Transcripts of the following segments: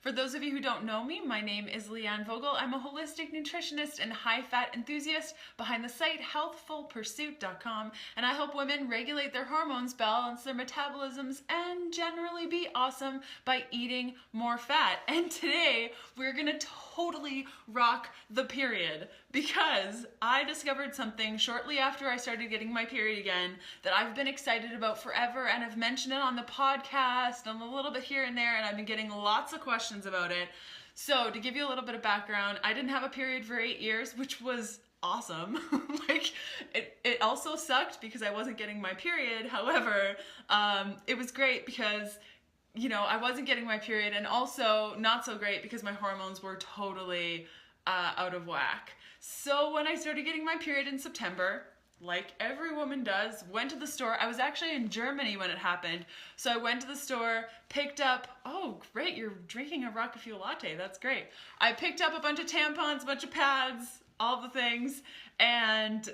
For those of you who don't know me, my name is Leanne Vogel. I'm a holistic nutritionist and high-fat enthusiast behind the site healthfulpursuit.com, and I help women regulate their hormones, balance their metabolisms, and generally be awesome by eating more fat. And today, we're gonna totally rock the period because I discovered something shortly after I started getting my period again that I've been excited about forever, and I've mentioned it on the podcast and a little bit here and there, and I've been getting lots of questions about it. So to give you a little bit of background, I didn't have a period for 8 years, which was awesome. It also sucked because I wasn't getting my period. However, it was great because I wasn't getting my period, and also not so great because my hormones were totally out of whack. So when I started getting my period in September, like every woman does, went to the store. I was actually in Germany when it happened. So I went to the store, picked up, oh great, you're drinking a Rocket Fuel latte, that's great. I picked up a bunch of tampons, a bunch of pads, all the things, and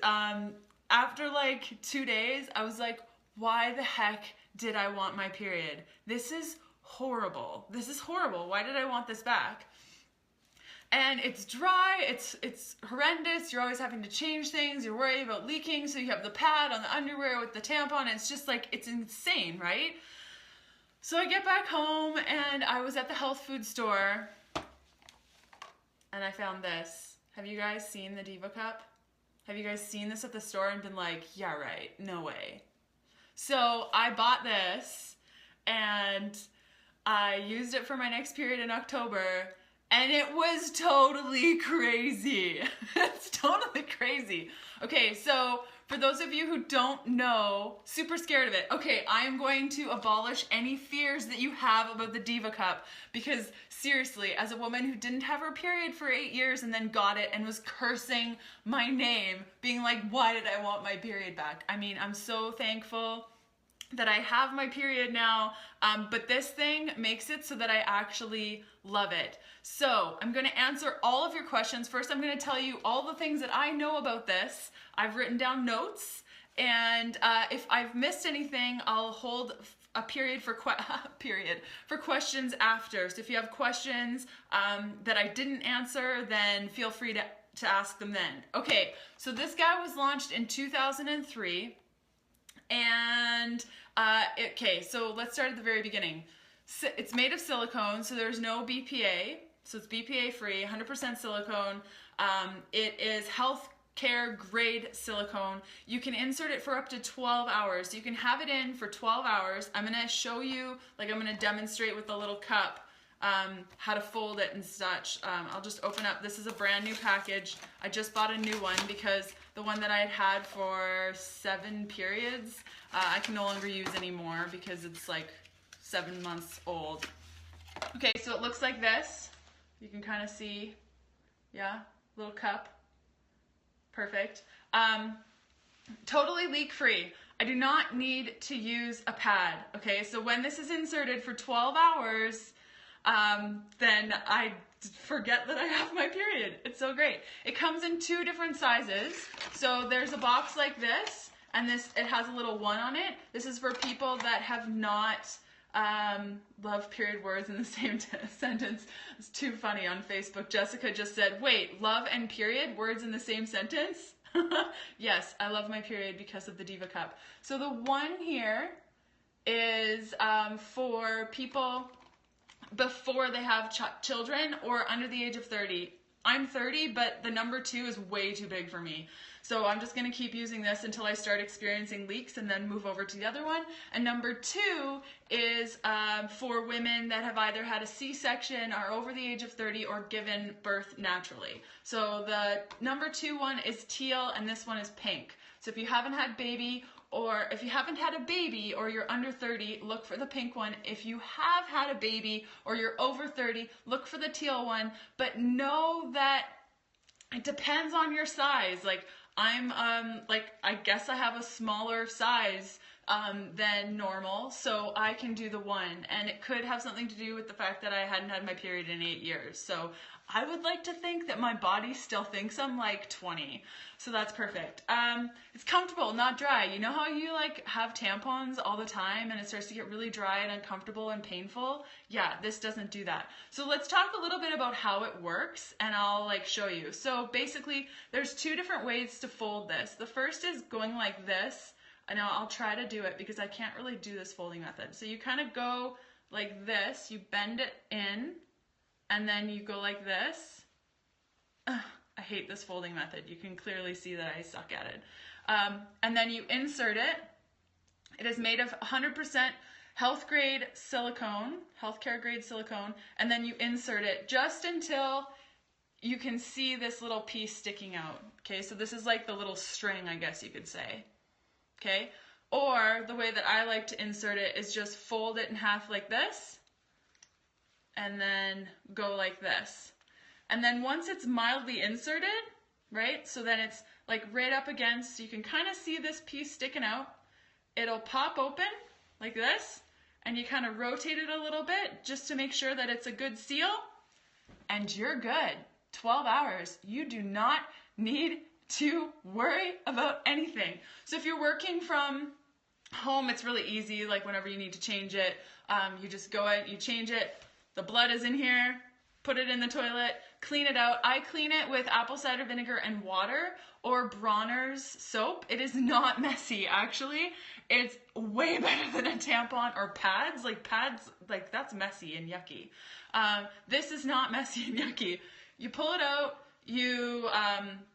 after like 2 days, I was like, why the heck did I want my period? This is horrible. This is horrible. Why did I want this back? And it's dry, it's horrendous, you're always having to change things, you're worried about leaking, so you have the pad on the underwear with the tampon, and it's just like, it's insane, right? So I get back home, and I was at the health food store, and I found this. Have you guys seen the Diva Cup? Have you guys seen this at the store and been like, yeah, right, no way? So I bought this, and I used it for my next period in October, and it was totally crazy. It's totally crazy. Okay, so for those of you who don't know, super scared of it, okay, I am going to abolish any fears that you have about the Diva Cup, because seriously, as a woman who didn't have her period for 8 years and then got it and was cursing my name, being like, why did I want my period back? I mean, I'm so thankful that I have my period now, but this thing makes it so that I actually love it. So I'm gonna answer all of your questions. First, I'm gonna tell you all the things that I know about this. I've written down notes, and if I've missed anything, I'll hold a period for questions after. So if you have questions that I didn't answer, then feel free to ask them then. Okay, so this guy was launched in 2003. And, okay, so let's start at the very beginning. It's made of silicone, so there's no BPA, so it's BPA free, 100% silicone. It is healthcare grade silicone. You can insert it for up to 12 hours. You can have it in for 12 hours. I'm gonna show you, like I'm gonna demonstrate with the little cup, how to fold it and such. I'll just open up, this is a brand new package. I just bought a new one because the one that I had for 7 periods, I can no longer use anymore because it's like 7 months old. Okay, so it looks like this. You can kind of see, yeah, little cup. Perfect. Totally leak-free. I do not need to use a pad, okay? So when this is inserted for 12 hours, then I forget that I have my period. It's so great. It comes in 2 different sizes. So there's a box like this, and it has a little 1 on it. This is for people that have not love period words in the same sentence. It's too funny on Facebook. Jessica just said, wait, love and period words in the same sentence? Yes, I love my period because of the Diva Cup. So the 1 here is for people before they have children or under the age of 30. I'm 30, but the number 2 is way too big for me. So I'm just gonna keep using this until I start experiencing leaks and then move over to the other one. And number 2 is for women that have either had a C-section, are over the age of 30, or given birth naturally. So the number 2 one is teal, and this one is pink. So if you haven't had baby, or if you haven't had a baby or you're under 30, look for the pink one. If you have had a baby or you're over 30, look for the teal one. But know that it depends on your size. Like I guess I have a smaller size than normal, so I can do the 1. And it could have something to do with the fact that I hadn't had my period in 8 years. So I would like to think that my body still thinks I'm like 20. So that's perfect. It's comfortable, not dry. You know how you like have tampons all the time and it starts to get really dry and uncomfortable and painful? Yeah, this doesn't do that. So let's talk a little bit about how it works, and I'll like show you. So basically there's 2 different ways to fold this. The first is going like this. And now I'll try to do it because I can't really do this folding method. So you kind of go like this, you bend it in, and then you go like this. I hate this folding method. You can clearly see that I suck at it. And then you insert it. It is made of 100% health grade silicone, healthcare grade silicone, and then you insert it just until you can see this little piece sticking out. Okay, so this is like the little string, I guess you could say. Okay, or the way that I like to insert it is just fold it in half like this, and then go like this. And then once it's mildly inserted, right, so then it's like right up against, so you can kind of see this piece sticking out, it'll pop open like this, and you kind of rotate it a little bit just to make sure that it's a good seal, and you're good. 12 hours. You do not need to worry about anything. So if you're working from home, it's really easy. Like whenever you need to change it, you just go out, you change it. The blood is in here, put it in the toilet, clean it out. I clean it with apple cider vinegar and water or Bronner's soap. It is not messy, actually. It's way better than a tampon or pads. Like pads, like that's messy and yucky. This is not messy and yucky. You pull it out, you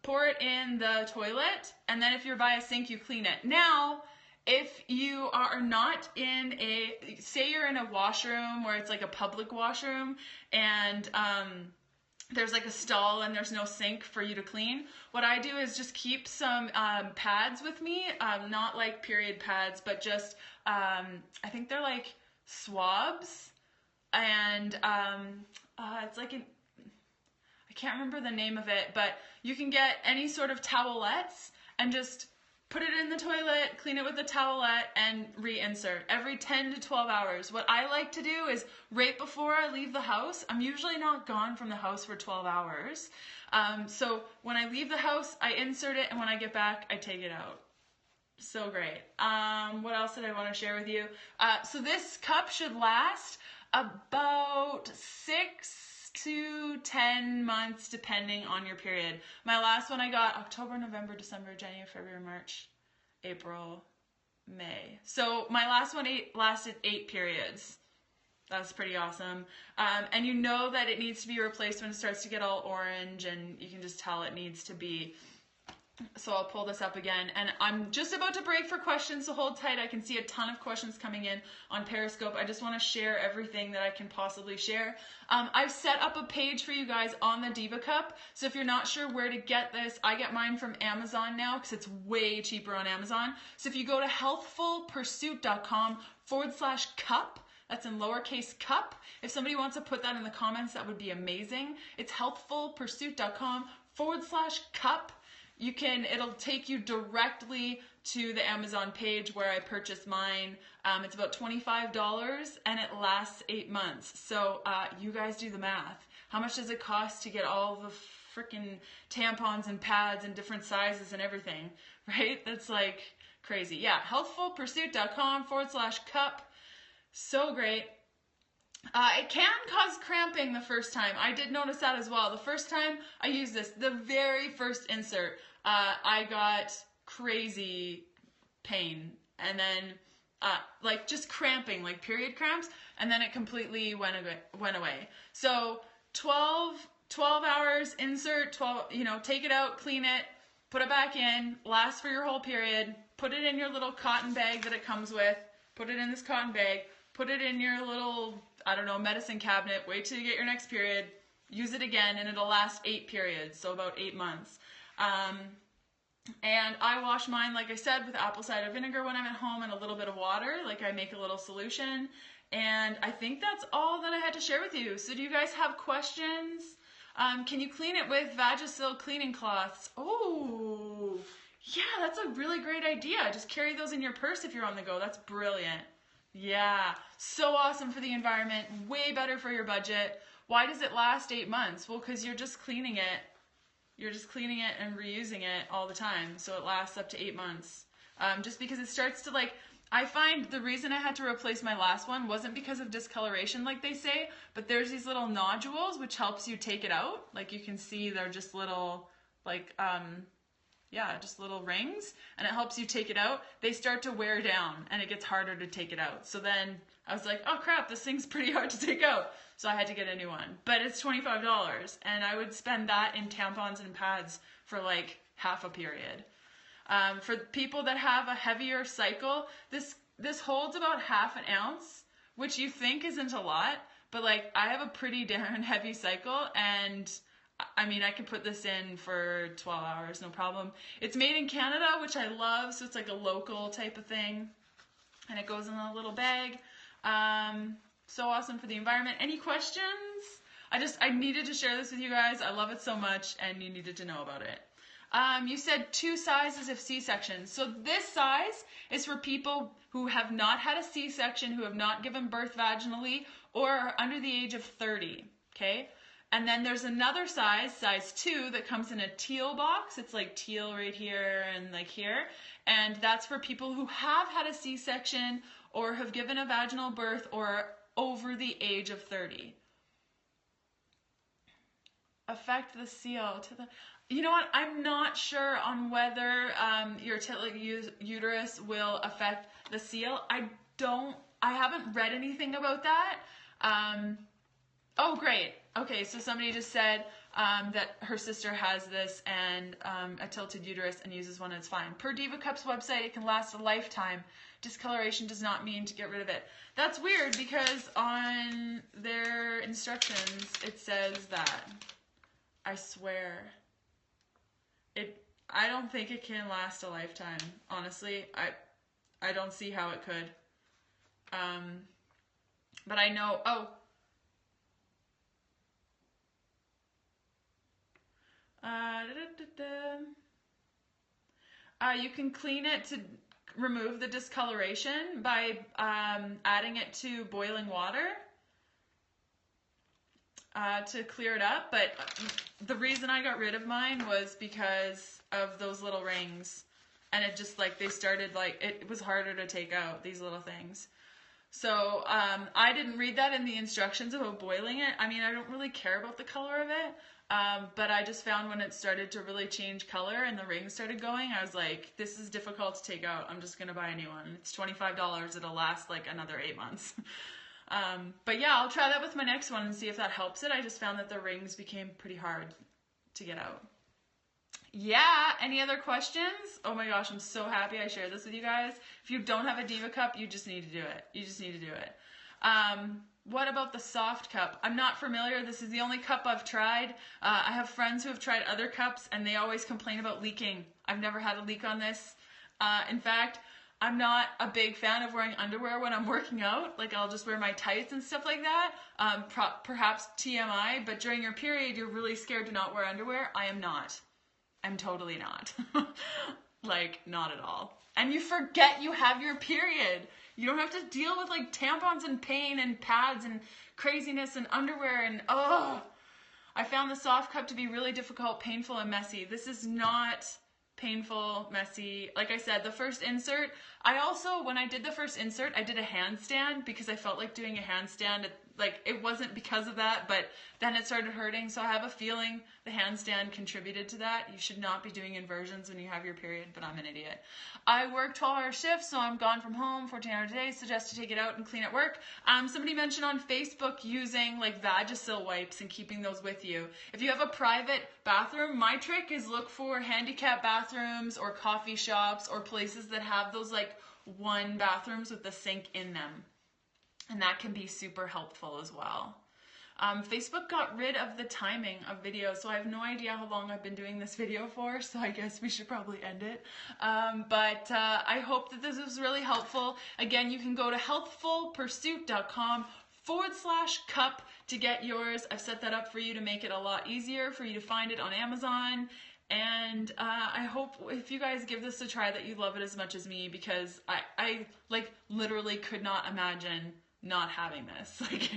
pour it in the toilet, and then if you're by a sink, you clean it. Now, if you are not in a, say you're in a washroom where it's like a public washroom, and there's like a stall and there's no sink for you to clean, what I do is just keep some pads with me, not like period pads, but just, I think they're like swabs, and it's like I can't remember the name of it, but you can get any sort of towelettes and just put it in the toilet, clean it with a towelette, and reinsert every 10 to 12 hours. What I like to do is right before I leave the house, I'm usually not gone from the house for 12 hours. So when I leave the house, I insert it, and when I get back, I take it out. So great. What else did I want to share with you? So this cup should last about 6 to 10 months depending on your period. My last one I got October, November, December, January, February, March, April, May. So my last one lasted 8 periods. That's pretty awesome. And you know that it needs to be replaced when it starts to get all orange, and you can just tell it needs to be. So I'll pull this up again, and I'm just about to break for questions, so hold tight. I can see a ton of questions coming in on Periscope. I just want to share everything that I can possibly share. I've set up a page for you guys on the Diva Cup, so if you're not sure where to get this, I get mine from Amazon now because it's way cheaper on Amazon. So if you go to healthfulpursuit.com/cup, that's in lowercase cup. If somebody wants to put that in the comments, that would be amazing. It's healthfulpursuit.com/cup. It'll take you directly to the Amazon page where I purchased mine. It's about $25 and it lasts 8 months. So you guys do the math. How much does it cost to get all the freaking tampons and pads and different sizes and everything, right? That's like crazy. Yeah, healthfulpursuit.com/cup. So great. It can cause cramping the first time. I did notice that as well. The first time I used this, the very first insert, I got crazy pain. And then, like just cramping, like period cramps. And then it completely went away. So 12 hours, insert, 12, take it out, clean it, put it back in, lasts for your whole period, put it in your little cotton bag that it comes with, put it in this cotton bag, put it in your little, medicine cabinet, wait till you get your next period, use it again, and it'll last 8 periods, so about 8 months. And I wash mine, like I said, with apple cider vinegar when I'm at home and a little bit of water, like I make a little solution. And I think that's all that I had to share with you. So do you guys have questions? Can you clean it with Vagisil cleaning cloths? Oh, Yeah, that's a really great idea. Just carry those in your purse if you're on the go. That's brilliant. Yeah, so awesome for the environment, way better for your budget. Why does it last 8 months? Well, because you're just cleaning it. You're just cleaning it and reusing it all the time, so it lasts up to 8 months. Just because it starts to like, I find the reason I had to replace my last one wasn't because of discoloration like they say, but there's these little nodules which helps you take it out. Like you can see they're just little, like, just little rings, and it helps you take it out. They start to wear down and it gets harder to take it out. So then I was like, oh crap, this thing's pretty hard to take out. So I had to get a new one, but it's $25, and I would spend that in tampons and pads for like half a period. For people that have a heavier cycle, this holds about half an ounce, which you think isn't a lot, but like I have a pretty darn heavy cycle, and I mean, I can put this in for 12 hours, no problem. It's made in Canada, which I love, so it's like a local type of thing, and it goes in a little bag. So awesome for the environment. Any questions? I needed to share this with you guys. I love it so much, and you needed to know about it. You said 2 sizes of C-section. So this size is for people who have not had a C-section, who have not given birth vaginally, or are under the age of 30, okay? And then there's another size 2, that comes in a teal box. It's like teal right here and like here. And that's for people who have had a C-section or have given a vaginal birth or are over the age of 30. Affect the seal to the... You know what? I'm not sure on whether your uterus will affect the seal. I haven't read anything about that. Oh, great. Okay, so somebody just said that her sister has this and a tilted uterus and uses one and it's fine. Per Diva Cup's website, it can last a lifetime. Discoloration does not mean to get rid of it. That's weird because on their instructions, it says that. I swear. I don't think it can last a lifetime. Honestly, I don't see how it could. But I know, you can clean it to remove the discoloration by adding it to boiling water to clear it up. But the reason I got rid of mine was because of those little rings, and it just like they started like it was harder to take out, these little things. So I didn't read that in the instructions about boiling it. I mean, I don't really care about the color of it. But I just found when it started to really change color and the rings started going, I was like, this is difficult to take out. I'm just going to buy a new one. It's $25. It'll last like another 8 months. But yeah, I'll try that with my next one and see if that helps it. I just found that the rings became pretty hard to get out. Yeah, any other questions? Oh my gosh, I'm so happy I shared this with you guys. If you don't have a Diva Cup, you just need to do it. You just need to do it. What about the soft cup? I'm not familiar. This is the only cup I've tried. I have friends who have tried other cups and they always complain about leaking. I've never had a leak on this. In fact, I'm not a big fan of wearing underwear when I'm working out. Like I'll just wear my tights and stuff like that. Perhaps TMI, but during your period, you're really scared to not wear underwear. I am not. I'm totally not. Like, not at all. And you forget you have your period. You don't have to deal with like tampons and pain and pads and craziness and underwear and I found the soft cup to be really difficult, painful, and messy. This is not painful, messy. Like I said, the first insert, when I did the first insert, I did a handstand because I felt like doing a handstand. Like it wasn't because of that, but then it started hurting. So I have a feeling the handstand contributed to that. You should not be doing inversions when you have your period, but I'm an idiot. I work 12-hour shifts, so I'm gone from home 14 hours a day. Suggest to take it out and clean at work. Somebody mentioned on Facebook using like Vagisil wipes and keeping those with you. If you have a private bathroom, my trick is look for handicap bathrooms or coffee shops or places that have those like one bathrooms with the sink in them. And that can be super helpful as well. Facebook got rid of the timing of videos, so I have no idea how long I've been doing this video for, so I guess we should probably end it. But I hope that this was really helpful. Again, you can go to healthfulpursuit.com/cup to get yours. I've set that up for you to make it a lot easier for you to find it on Amazon. And I hope if you guys give this a try that you love it as much as me, because I like literally could not imagine not having this. Like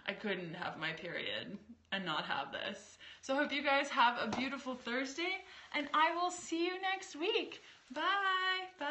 I couldn't have my period and not have this. So I hope you guys have a beautiful Thursday, and I will see you next week. Bye. Bye.